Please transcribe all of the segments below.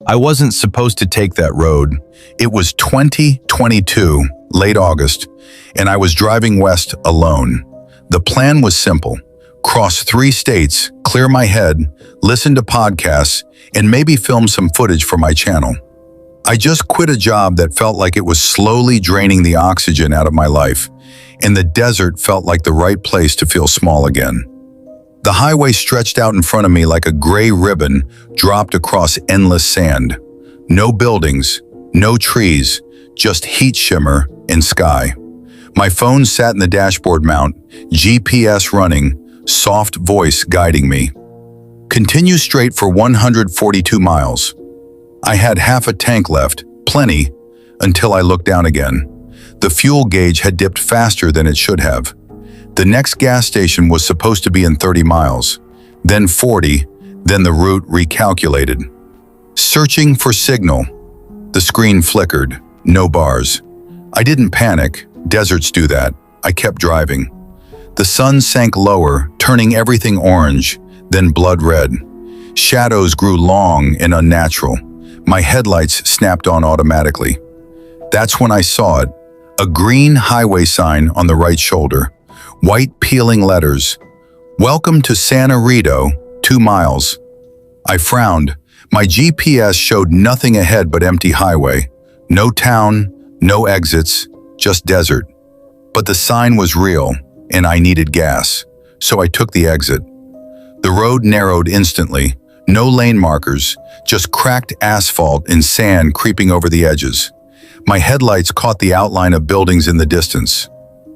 I wasn't supposed to take that road. It was 2022, late August, and I was driving west alone. The plan was simple: cross 3 states, clear my head, listen to podcasts, and maybe film some footage for my channel. I just quit a job that felt like it was slowly draining the oxygen out of my life, and the desert felt like the right place to feel small again. The highway stretched out in front of me like a gray ribbon dropped across endless sand. No buildings, no trees, just heat shimmer and sky. My phone sat in the dashboard mount, GPS running, soft voice guiding me. Continue straight for 142 miles. I had half a tank left, plenty, until I looked down again. The fuel gauge had dipped faster than it should have. The next gas station was supposed to be in 30 miles, then 40, then the route recalculated. Searching for signal. The screen flickered, no bars. I didn't panic, deserts do that. I kept driving. The sun sank lower, turning everything orange, then blood red. Shadows grew long and unnatural. My headlights snapped on automatically. That's when I saw it, a green highway sign on the right shoulder. White peeling letters. Welcome to Santa Rito, 2 miles. I frowned. My GPS showed nothing ahead but empty highway. No town, no exits, just desert. But the sign was real, and I needed gas, so I took the exit. The road narrowed instantly. No lane markers, just cracked asphalt and sand creeping over the edges. My headlights caught the outline of buildings in the distance.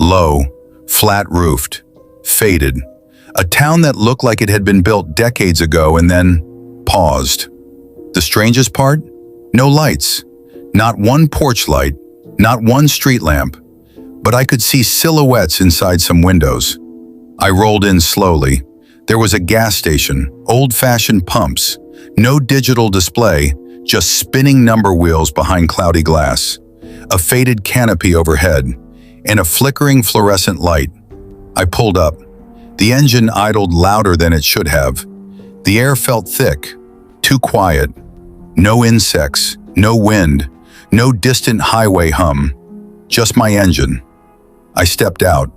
Low, flat-roofed, faded. A town that looked like it had been built decades ago and then paused. The strangest part? No lights. Not one porch light, not one street lamp. But I could see silhouettes inside some windows. I rolled in slowly. There was a gas station, old-fashioned pumps, no digital display, just spinning number wheels behind cloudy glass, a faded canopy overhead, and a flickering fluorescent light. I pulled up. The engine idled louder than it should have. The air felt thick, too quiet. No insects, no wind, no distant highway hum, just my engine. I stepped out.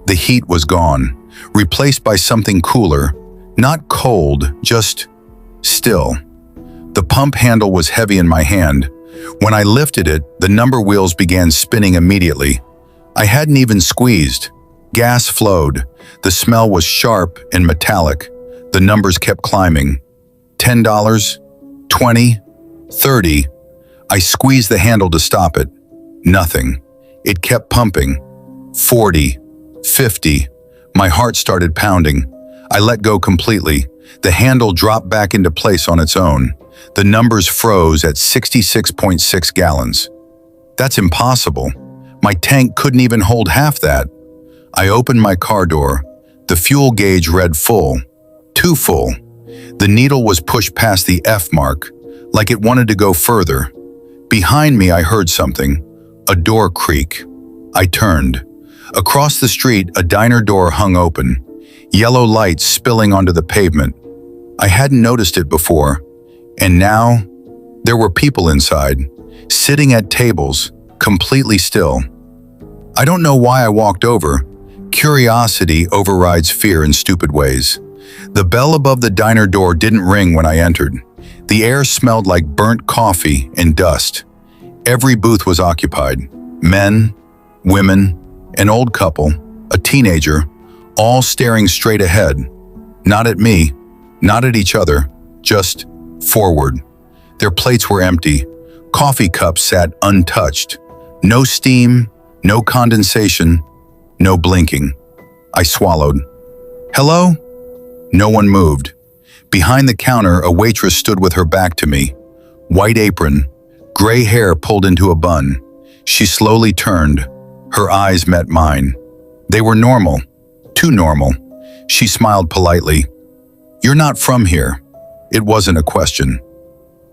The heat was gone, replaced by something cooler, not cold, just still. The pump handle was heavy in my hand. When I lifted it, the number wheels began spinning immediately. I hadn't even squeezed. Gas flowed. The smell was sharp and metallic. The numbers kept climbing. $10, 20, 30. I squeezed the handle to stop it. Nothing. It kept pumping. 40, 50. My heart started pounding. I let go completely. The handle dropped back into place on its own. The numbers froze at 66.6 gallons. That's impossible. My tank couldn't even hold half that. I opened my car door. The fuel gauge read full. Too full. The needle was pushed past the F mark, like it wanted to go further. Behind me, I heard something. A door creak. I turned. Across the street, a diner door hung open. Yellow lights spilling onto the pavement. I hadn't noticed it before. And now, there were people inside, sitting at tables, completely still. I don't know why I walked over. Curiosity overrides fear in stupid ways. The bell above the diner door didn't ring when I entered. The air smelled like burnt coffee and dust. Every booth was occupied. Men, women, an old couple, a teenager, all staring straight ahead. Not at me, not at each other, just forward. Their plates were empty. Coffee cups sat untouched. No steam, no condensation, no blinking. I swallowed. Hello? No one moved. Behind the counter, a waitress stood with her back to me. White apron, gray hair pulled into a bun. She slowly turned. Her eyes met mine. They were normal, too normal. She smiled politely. You're not from here. It wasn't a question.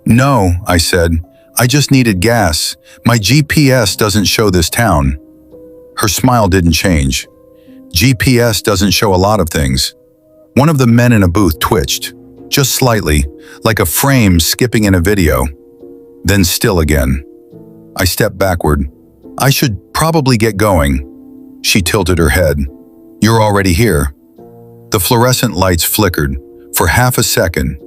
No, I said. I just needed gas. My GPS doesn't show this town. Her smile didn't change. GPS doesn't show a lot of things. One of the men in a booth twitched, just slightly, like a frame skipping in a video. then still again. I stepped backward. I should probably get going. She tilted her head. You're already here. The fluorescent lights flickered. For half a second,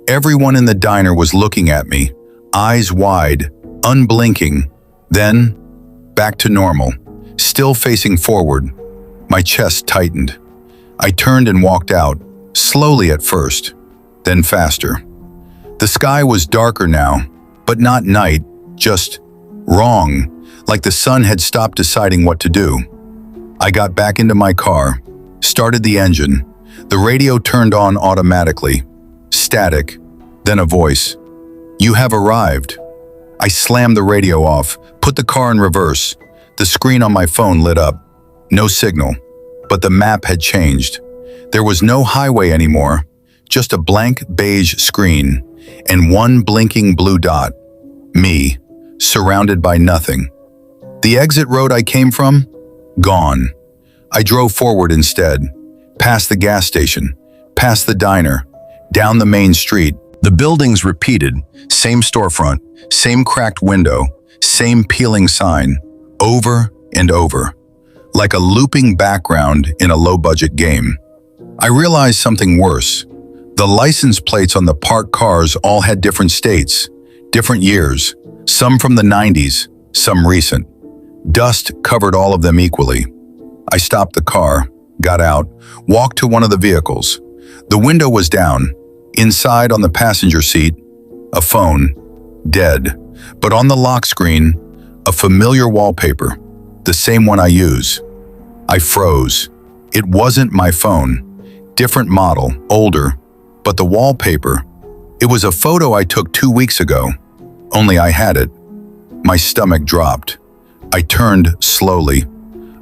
everyone in the diner was looking at me, eyes wide, unblinking. Then, back to normal, still facing forward. My chest tightened. I turned and walked out, slowly at first, then faster. The sky was darker now, but not night, just wrong, like the sun had stopped deciding what to do. I got back into my car, started the engine. The radio turned on automatically. Static, then a voice. You have arrived. I slammed the radio off, put the car in reverse. The screen on my phone lit up. No signal, but the map had changed. There was no highway anymore, just a blank beige screen and one blinking blue dot. Me, surrounded by nothing. The exit road I came from? Gone. I drove forward instead, past the gas station, past the diner, down the main street. The buildings repeated, same storefront, same cracked window, same peeling sign, over and over, like a looping background in a low-budget game. I realized something worse. The license plates on the parked cars all had different states, different years, some from the 90s, some recent. Dust covered all of them equally. I stopped the car, got out, walked to one of the vehicles. The window was down. Inside on the passenger seat, a phone, dead. But on the lock screen, a familiar wallpaper, the same one I use. I froze. It wasn't my phone. Different model, older. But the wallpaper, it was a photo I took 2 weeks ago. Only I had it. My stomach dropped. I turned slowly.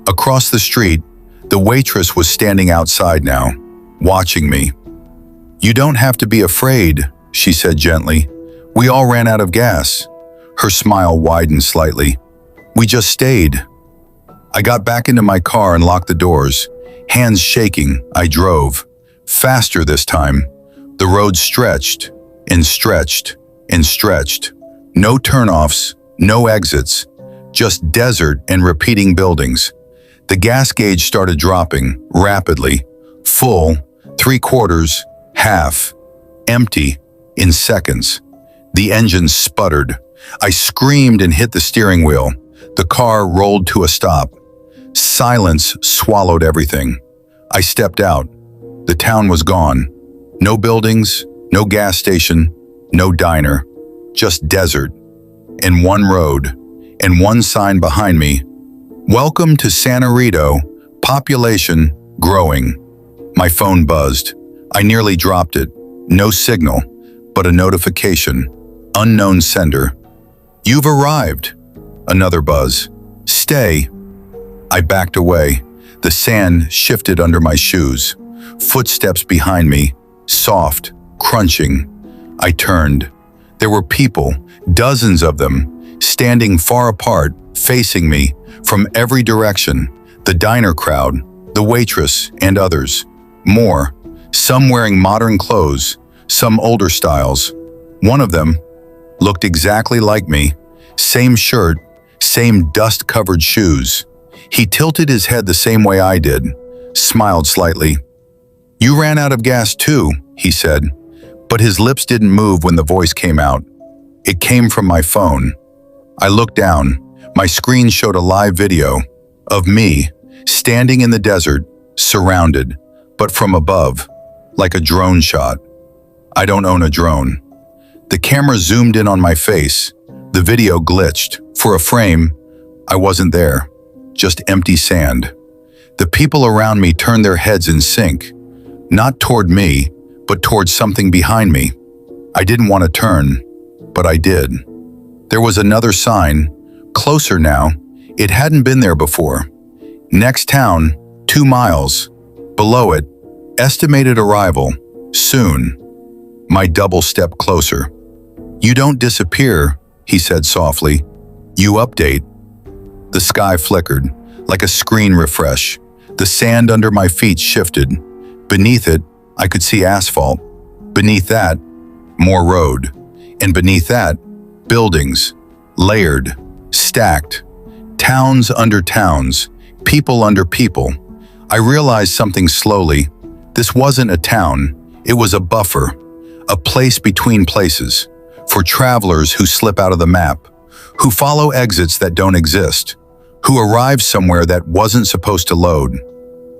Across the street, the waitress was standing outside now, watching me. You don't have to be afraid, she said gently. We all ran out of gas. Her smile widened slightly. We just stayed. I got back into my car and locked the doors. Hands shaking, I drove. Faster this time. The road stretched and stretched and stretched. No turnoffs, no exits, just desert and repeating buildings. The gas gauge started dropping rapidly. Full, 3/4, half, empty, in seconds. The engine sputtered. I screamed and hit the steering wheel. The car rolled to a stop. Silence swallowed everything. I stepped out. The town was gone. No buildings, no gas station, no diner. Just desert. And one road. And one sign behind me. Welcome to Santa Rito. Population growing. My phone buzzed. I nearly dropped it. No signal, but a notification. Unknown sender. You've arrived. Another buzz. Stay. I backed away. The sand shifted under my shoes. Footsteps behind me. Soft, crunching. I turned. There were people, dozens of them, standing far apart, facing me, from every direction. The diner crowd, the waitress, and others. More. Some wearing modern clothes, some older styles. One of them looked exactly like me. Same shirt, same dust-covered shoes. He tilted his head the same way I did, smiled slightly. You ran out of gas too, he said, but his lips didn't move when the voice came out. It came from my phone. I looked down. My screen showed a live video of me standing in the desert, surrounded, but from above, like a drone shot. I don't own a drone. The camera zoomed in on my face. The video glitched. For a frame, I wasn't there, just empty sand. The people around me turned their heads in sync, not toward me, but toward something behind me. I didn't want to turn, but I did. There was another sign, closer now. It hadn't been there before. Next town, 2 miles. Below it, estimated arrival, soon. My double stepped closer. You don't disappear, he said softly. You update. The sky flickered, like a screen refresh. The sand under my feet shifted. Beneath it, I could see asphalt. Beneath that, more road. And beneath that, Buildings, layered, stacked, towns under towns, people under people. I realized something slowly. This wasn't a town, it was a buffer, a place between places, for travelers who slip out of the map, who follow exits that don't exist, who arrive somewhere that wasn't supposed to load.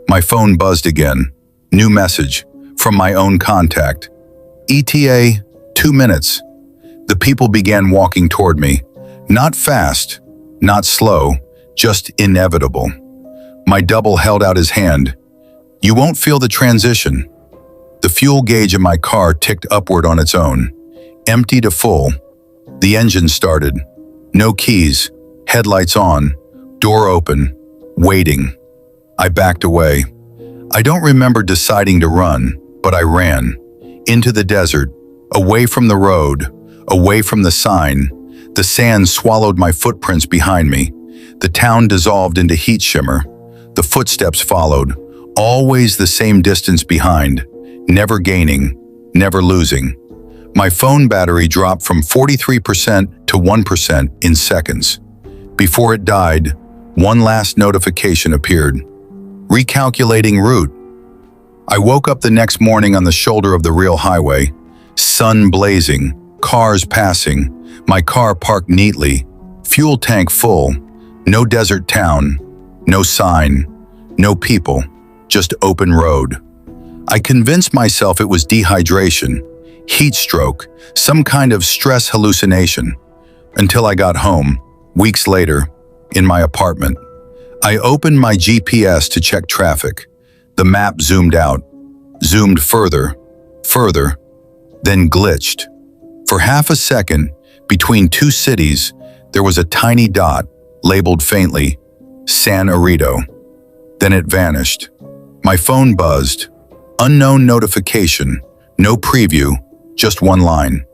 My phone buzzed again. New message from my own contact. ETA, 2 minutes. The people began walking toward me. Not fast, not slow, just inevitable. My double held out his hand. You won't feel the transition. The fuel gauge in my car ticked upward on its own. Empty to full. The engine started. No keys. Headlights on. Door open. Waiting. I backed away. I don't remember deciding to run, but I ran. Into the desert. Away from the road. Away from the sign. The sand swallowed my footprints behind me. The town dissolved into heat shimmer. The footsteps followed. Always the same distance behind. Never gaining. Never losing. My phone battery dropped from 43% to 1% in seconds. Before it died, one last notification appeared. Recalculating route. I woke up the next morning on the shoulder of the real highway. Sun blazing, cars passing, my car parked neatly, fuel tank full, no desert town, no sign, no people, just open road. I convinced myself it was dehydration, heat stroke, some kind of stress hallucination, until I got home, weeks later, in my apartment. I opened my GPS to check traffic. The map zoomed out, zoomed further, then glitched. For half a second, between two cities, there was a tiny dot, labeled faintly, San Arito. Then it vanished. My phone buzzed. Unknown notification, no preview, just one line.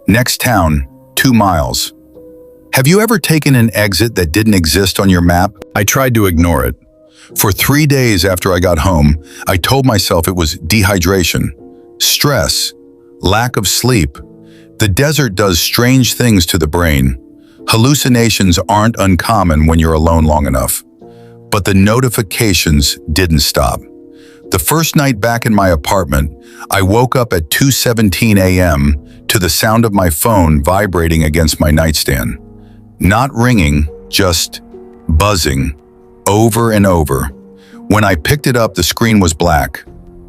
Next town, 2 miles. Have you ever taken an exit that didn't exist on your map? I tried to ignore it. For 3 days after I got home, I told myself it was dehydration, stress, lack of sleep. The desert does strange things to the brain. Hallucinations aren't uncommon when you're alone long enough. But the notifications didn't stop. The first night back in my apartment, I woke up at 2:17 a.m. to the sound of my phone vibrating against my nightstand. Not ringing, just buzzing, over and over. When I picked it up, the screen was black.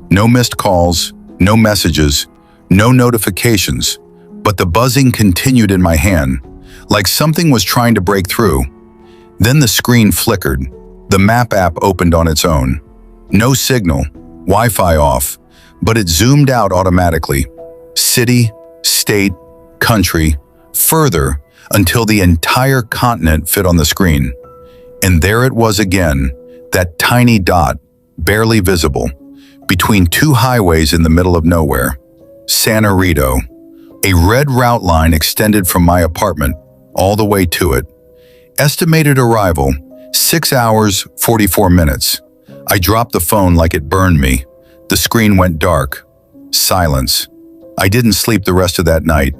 No missed calls, no messages, no notifications, but the buzzing continued in my hand, like something was trying to break through. Then the screen flickered. The map app opened on its own. No signal, Wi-Fi off, but it zoomed out automatically. City, state, country, further, until the entire continent fit on the screen. And there it was again, that tiny dot, barely visible, between two highways in the middle of nowhere. San Arito. A red route line extended from my apartment all the way to it. Estimated arrival, 6 hours, 44 minutes. I dropped the phone like it burned me. The screen went dark. Silence. I didn't sleep the rest of that night.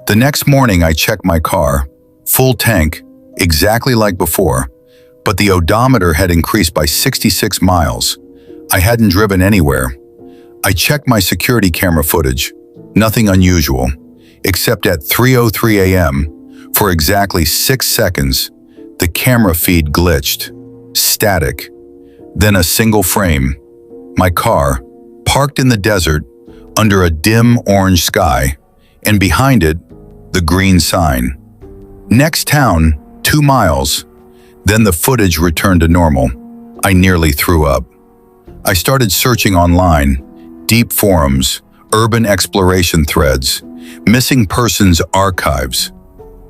The next morning I checked my car. Full tank, exactly like before, but the odometer had increased by 66 miles. I hadn't driven anywhere. I checked my security camera footage. Nothing unusual, except at 3:03 a.m., for exactly 6 seconds, the camera feed glitched. Static. Then a single frame. My car, parked in the desert, under a dim orange sky, and behind it, the green sign. Next town, 2 miles. Then the footage returned to normal. I nearly threw up. I started searching online, deep forums, urban exploration threads, missing persons archives.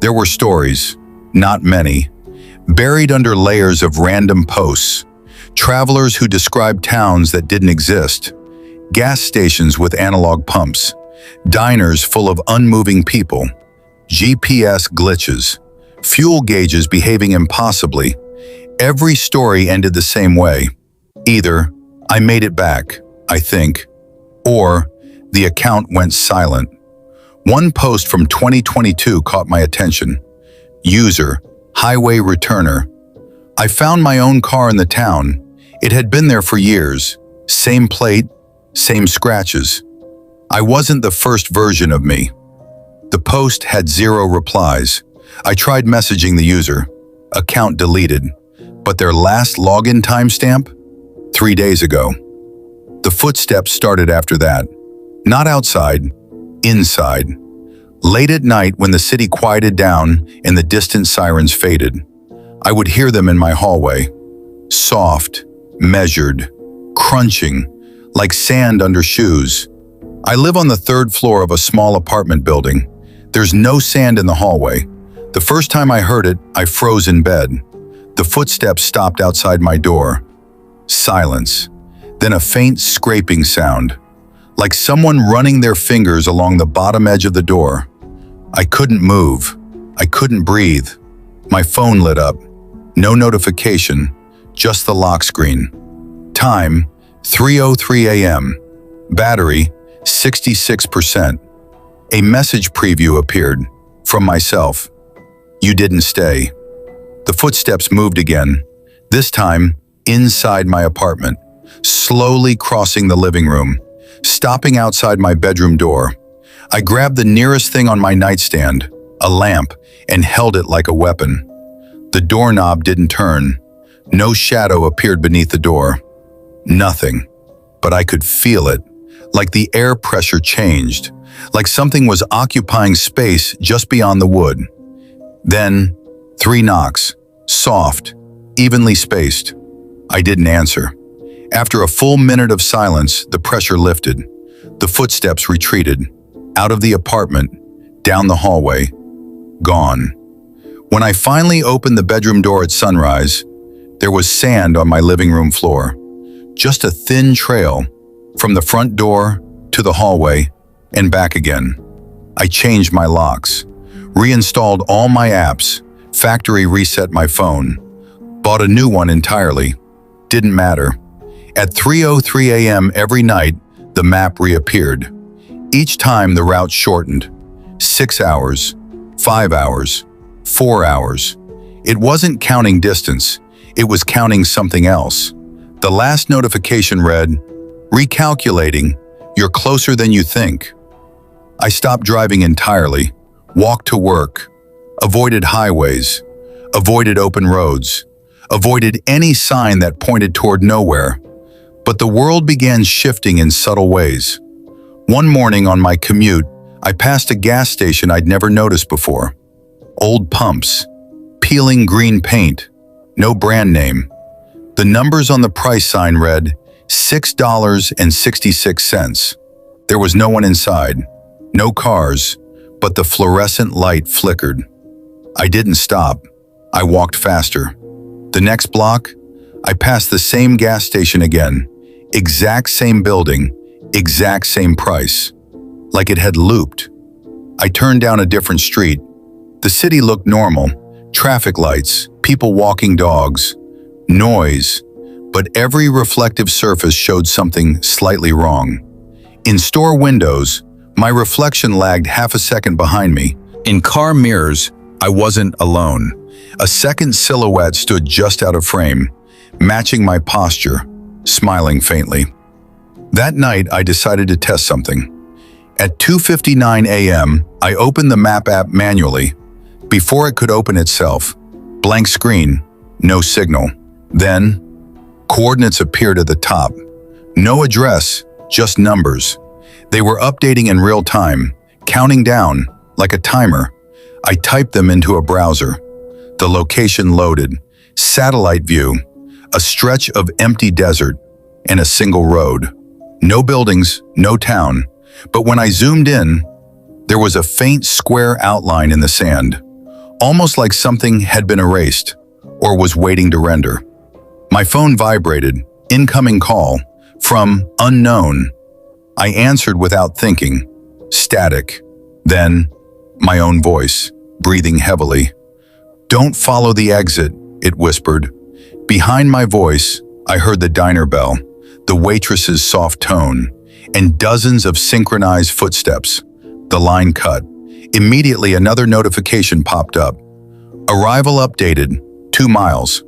There were stories, not many, buried under layers of random posts. Travelers who described towns that didn't exist, gas stations with analog pumps, diners full of unmoving people, GPS glitches, fuel gauges behaving impossibly. Every story ended the same way. Either, I made it back, I think, or the account went silent. One post from 2022 caught my attention. User, highway returner. I found my own car in the town. It had been there for years. Same plate, same scratches. I wasn't the first version of me. The post had 0 replies. I tried messaging the user. Account deleted. But their last login timestamp? 3 days ago. The footsteps started after that. Not outside, inside. Late at night when the city quieted down and the distant sirens faded, I would hear them in my hallway. Soft, measured, crunching, like sand under shoes. I live on the 3rd floor of a small apartment building. There's no sand in the hallway. The first time I heard it, I froze in bed. The footsteps stopped outside my door. Silence. Then a faint scraping sound, like someone running their fingers along the bottom edge of the door. I couldn't move. I couldn't breathe. My phone lit up. No notification, just the lock screen. Time, 3:03 a.m. Battery, 66%. A message preview appeared, from myself. You didn't stay. The footsteps moved again, this time inside my apartment, slowly crossing the living room, stopping outside my bedroom door. I grabbed the nearest thing on my nightstand, a lamp, and held it like a weapon. The doorknob didn't turn. No shadow appeared beneath the door. Nothing. But I could feel it, like the air pressure changed, like something was occupying space just beyond the wood. Then, 3 knocks, soft, evenly spaced. I didn't answer. After a full minute of silence, the pressure lifted. The footsteps retreated, out of the apartment, down the hallway, gone. When I finally opened the bedroom door at sunrise, there was sand on my living room floor. Just a thin trail, from the front door to the hallway and back again. I changed my locks, reinstalled all my apps, factory reset my phone, bought a new one entirely. Didn't matter. At 3:03 a.m. every night, the map reappeared. Each time the route shortened. 6 hours, 5 hours, 4 hours. It wasn't counting distance, it was counting something else. The last notification read, "Recalculating, you're closer than you think." I stopped driving entirely, walked to work, avoided highways, avoided open roads, avoided any sign that pointed toward nowhere. But the world began shifting in subtle ways. One morning on my commute, I passed a gas station I'd never noticed before. Old pumps, peeling green paint, no brand name. The numbers on the price sign read $6.66. There was no one inside, no cars, but the fluorescent light flickered. I didn't stop. I walked faster. The next block, I passed the same gas station again. Exact same building, exact same price. Like it had looped. I turned down a different street. The city looked normal. Traffic lights, people walking dogs, noise. But every reflective surface showed something slightly wrong. In store windows, my reflection lagged half a second behind me. In car mirrors, I wasn't alone. A second silhouette stood just out of frame, matching my posture, smiling faintly. That night, I decided to test something. At 2:59 a.m., I opened the map app manually. Before it could open itself, blank screen, no signal. Then, coordinates appeared at the top. No address, just numbers. They were updating in real time, counting down, like a timer. I typed them into a browser. The location loaded. Satellite view. A stretch of empty desert and a single road. No buildings, no town. But when I zoomed in, there was a faint square outline in the sand, almost like something had been erased or was waiting to render. My phone vibrated. Incoming call from unknown. I answered without thinking. Static. Then, my own voice, breathing heavily. "Don't follow the exit," it whispered. Behind my voice, I heard the diner bell, the waitress's soft tone, and dozens of synchronized footsteps, The line cut. Immediately, another notification popped up. Arrival updated, 2 miles.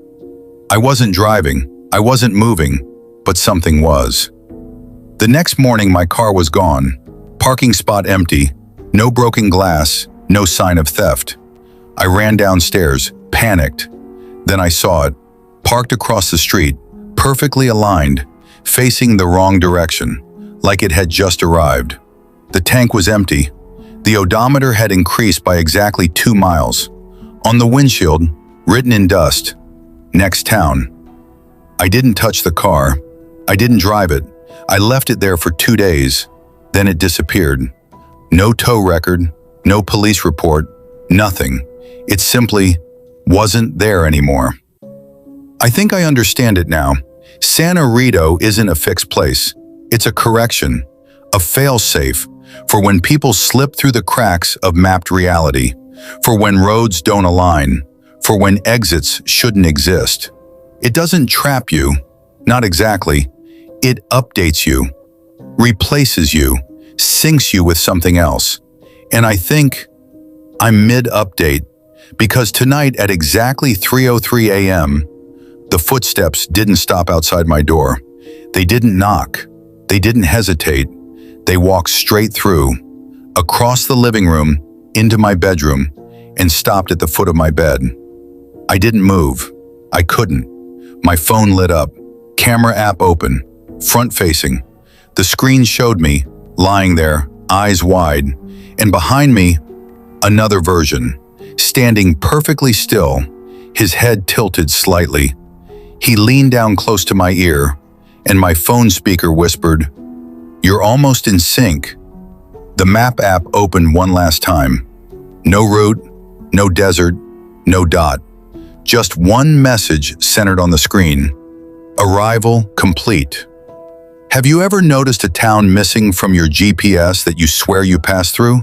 I wasn't driving, I wasn't moving, but something was. The next morning, my car was gone. Parking spot empty, no broken glass, no sign of theft. I ran downstairs, panicked. Then I saw it, parked across the street, perfectly aligned, facing the wrong direction, like it had just arrived. The tank was empty. The odometer had increased by exactly 2 miles. On the windshield, written in dust, next town. I didn't touch the car. I didn't drive it. I left it there for 2 days. Then it disappeared. No tow record, no police report, nothing. It simply wasn't there anymore. I think I understand it now. San Rito isn't a fixed place. It's a correction, a fail-safe, for when people slip through the cracks of mapped reality, for when roads don't align, for when exits shouldn't exist. It doesn't trap you, not exactly. It updates you, replaces you, syncs you with something else. And I think I'm mid-update, because tonight at exactly 3:03 a.m., the footsteps didn't stop outside my door. They didn't knock. They didn't hesitate. They walked straight through, across the living room, into my bedroom, and stopped at the foot of my bed. I didn't move. I couldn't. My phone lit up, camera app open, front-facing. The screen showed me, lying there, eyes wide, and behind me, another version, standing perfectly still, his head tilted slightly. He leaned down close to my ear, and my phone speaker whispered, "You're almost in sync." The map app opened one last time. No route, no desert, no dot. Just one message centered on the screen. Arrival complete. Have you ever noticed a town missing from your GPS that you swear you passed through?